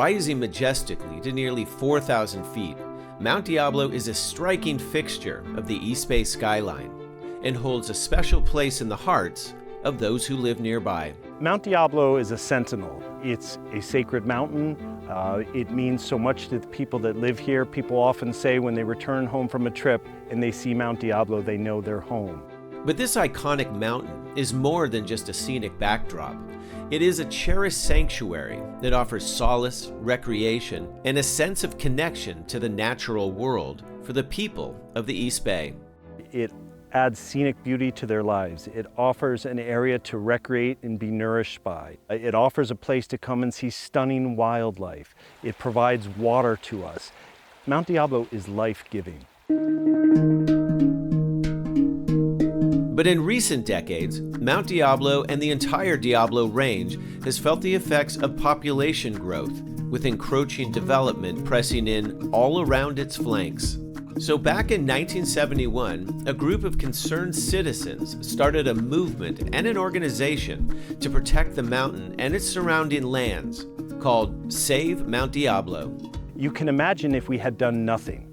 Rising majestically to nearly 4,000 feet, Mount Diablo is a striking fixture of the East Bay skyline and holds a special place in the hearts of those who live nearby. Mount Diablo is a sentinel. It's a sacred mountain. It means so much to the people that live here. People often say when they return home from a trip and they see Mount Diablo, they know they're home. But this iconic mountain is more than just a scenic backdrop. It is a cherished sanctuary that offers solace, recreation, and a sense of connection to the natural world for the people of the East Bay. It adds scenic beauty to their lives. It offers an area to recreate and be nourished by. It offers a place to come and see stunning wildlife. It provides water to us. Mount Diablo is life-giving. But in recent decades, Mount Diablo and the entire Diablo Range has felt the effects of population growth, with encroaching development pressing in all around its flanks. So back in 1971, a group of concerned citizens started a movement and an organization to protect the mountain and its surrounding lands called Save Mount Diablo. You can imagine if we had done nothing.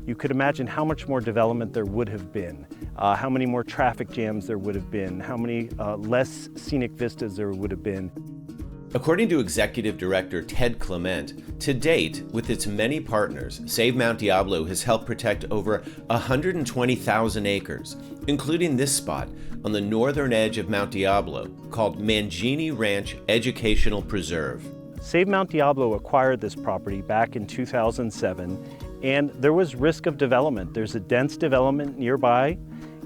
You could imagine how much more development there would have been, how many more traffic jams there would have been, how many less scenic vistas there would have been. According to Executive Director Ted Clement, to date, with its many partners, Save Mount Diablo has helped protect over 120,000 acres, including this spot on the northern edge of Mount Diablo called Mangini Ranch Educational Preserve. Save Mount Diablo acquired this property back in 2007, and there was risk of development. There's a dense development nearby,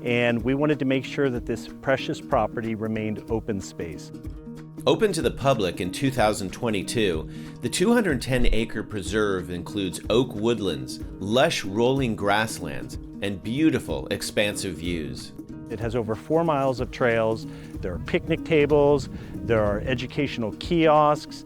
and we wanted to make sure that this precious property remained open space. Open to the public in 2022, the 210-acre preserve includes oak woodlands, lush rolling grasslands, and beautiful expansive views. It has over 4 miles of trails, there are picnic tables, there are educational kiosks.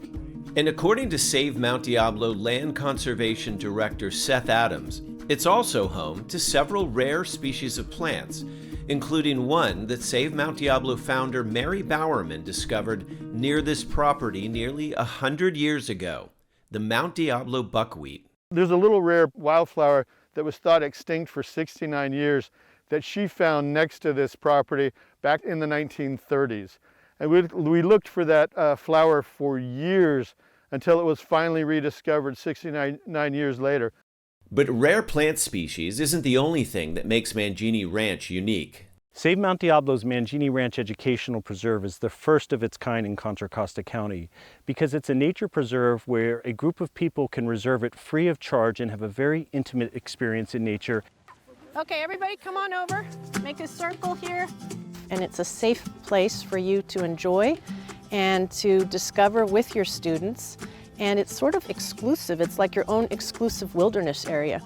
And according to Save Mount Diablo Land Conservation Director Seth Adams, it's also home to several rare species of plants, including one that Save Mount Diablo founder Mary Bowerman discovered near this property nearly 100 years ago, the Mount Diablo buckwheat. There's a little rare wildflower that was thought extinct for 69 years that she found next to this property back in the 1930s. And we looked for that flower for years until it was finally rediscovered 69 years later. But rare plant species isn't the only thing that makes Mangini Ranch unique. Save Mount Diablo's Mangini Ranch Educational Preserve is the first of its kind in Contra Costa County because it's a nature preserve where a group of people can reserve it free of charge and have a very intimate experience in nature. Okay, everybody come on over, make a circle here. And it's a safe place for you to enjoy and to discover with your students. And it's sort of exclusive. It's like your own exclusive wilderness area.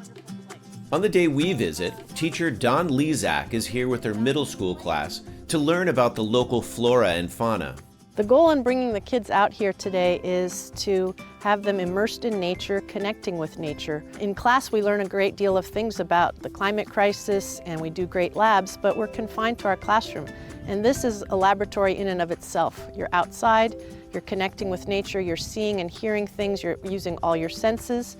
On the day we visit, teacher Dawn Lezak is here with her middle school class to learn about the local flora and fauna. The goal in bringing the kids out here today is to have them immersed in nature, connecting with nature. In class, we learn a great deal of things about the climate crisis, and we do great labs, but we're confined to our classroom. And this is a laboratory in and of itself. You're outside, you're connecting with nature, you're seeing and hearing things, you're using all your senses.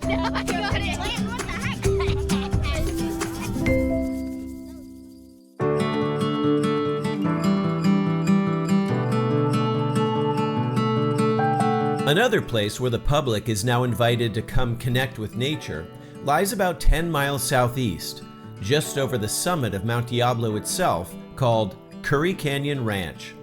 Another place where the public is now invited to come connect with nature lies about 10 miles southeast, just over the summit of Mount Diablo itself, called Curry Canyon Ranch.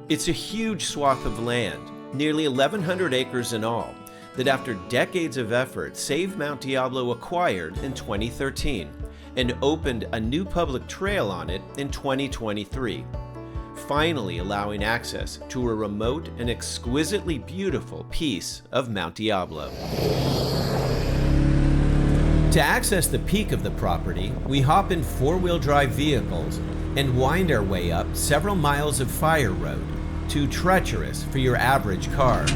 It's a huge swath of land, nearly 1,100 acres in all, that after decades of effort, Save Mount Diablo acquired in 2013 and opened a new public trail on it in 2023. Finally allowing access to a remote and exquisitely beautiful piece of Mount Diablo. To access the peak of the property, we hop in four-wheel drive vehicles and wind our way up several miles of fire road, too treacherous for your average car.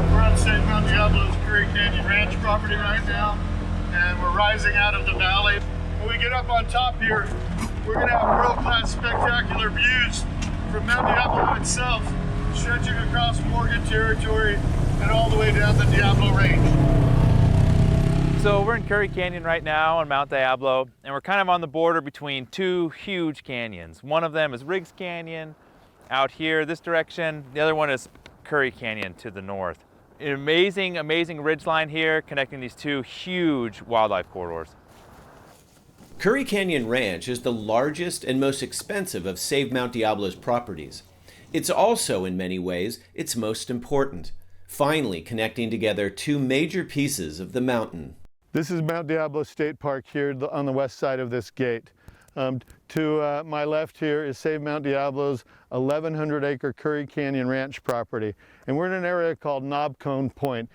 We're on Save Mount Diablo's Curry Canyon Ranch property right now, and we're rising out of the valley. When we get up on top here, we're going to have world-class spectacular views from Mount Diablo itself, stretching across Morgan territory and all the way down the Diablo Range. So we're in Curry Canyon right now on Mount Diablo, and we're kind of on the border between two huge canyons. One of them is Riggs Canyon out here this direction. The other one is Curry Canyon to the north. An amazing, amazing ridgeline here connecting these two huge wildlife corridors. Curry Canyon Ranch is the largest and most expensive of Save Mount Diablo's properties. It's also, in many ways, its most important, finally connecting together two major pieces of the mountain. This is Mount Diablo State Park here on the west side of this gate. To my left here is Save Mount Diablo's 1,100-acre Curry Canyon Ranch property. And we're in an area called Knob Cone Point.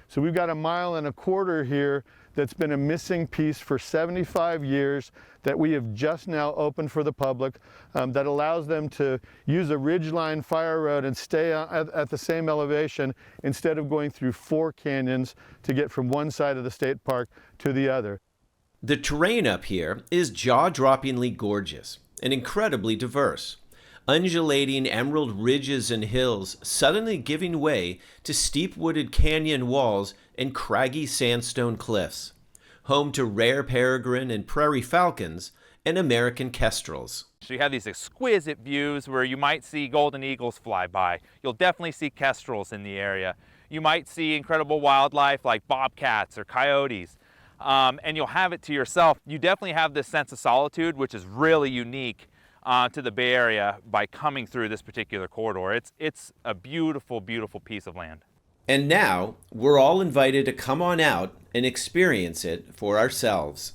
So we've got 1.25 miles here that's been a missing piece for 75 years that we have just now opened for the public, that allows them to use a ridgeline fire road and stay at the same elevation instead of going through 4 canyons to get from one side of the state park to the other. The terrain up here is jaw-droppingly gorgeous and incredibly diverse. Undulating emerald ridges and hills suddenly giving way to steep wooded canyon walls and craggy sandstone cliffs, home to rare peregrine and prairie falcons and American kestrels. So you have these exquisite views where you might see golden eagles fly by. You'll definitely see kestrels in the area. You might see incredible wildlife like bobcats or coyotes. And you'll have it to yourself. You definitely have this sense of solitude, which is really unique to the Bay Area by coming through this particular corridor. It's a beautiful, beautiful piece of land. And now, we're all invited to come on out and experience it for ourselves.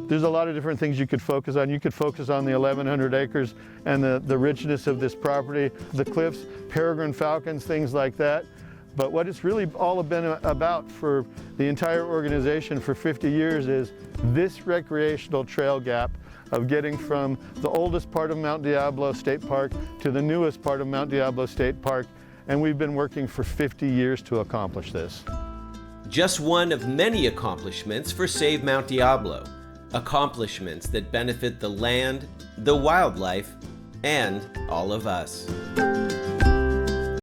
There's a lot of different things you could focus on. You could focus on the 1,100 acres and the richness of this property, the cliffs, peregrine falcons, things like that. But what it's really all been about for the entire organization for 50 years is this recreational trail gap of getting from the oldest part of Mount Diablo State Park to the newest part of Mount Diablo State Park. And we've been working for 50 years to accomplish this. Just one of many accomplishments for Save Mount Diablo. Accomplishments that benefit the land, the wildlife, and all of us.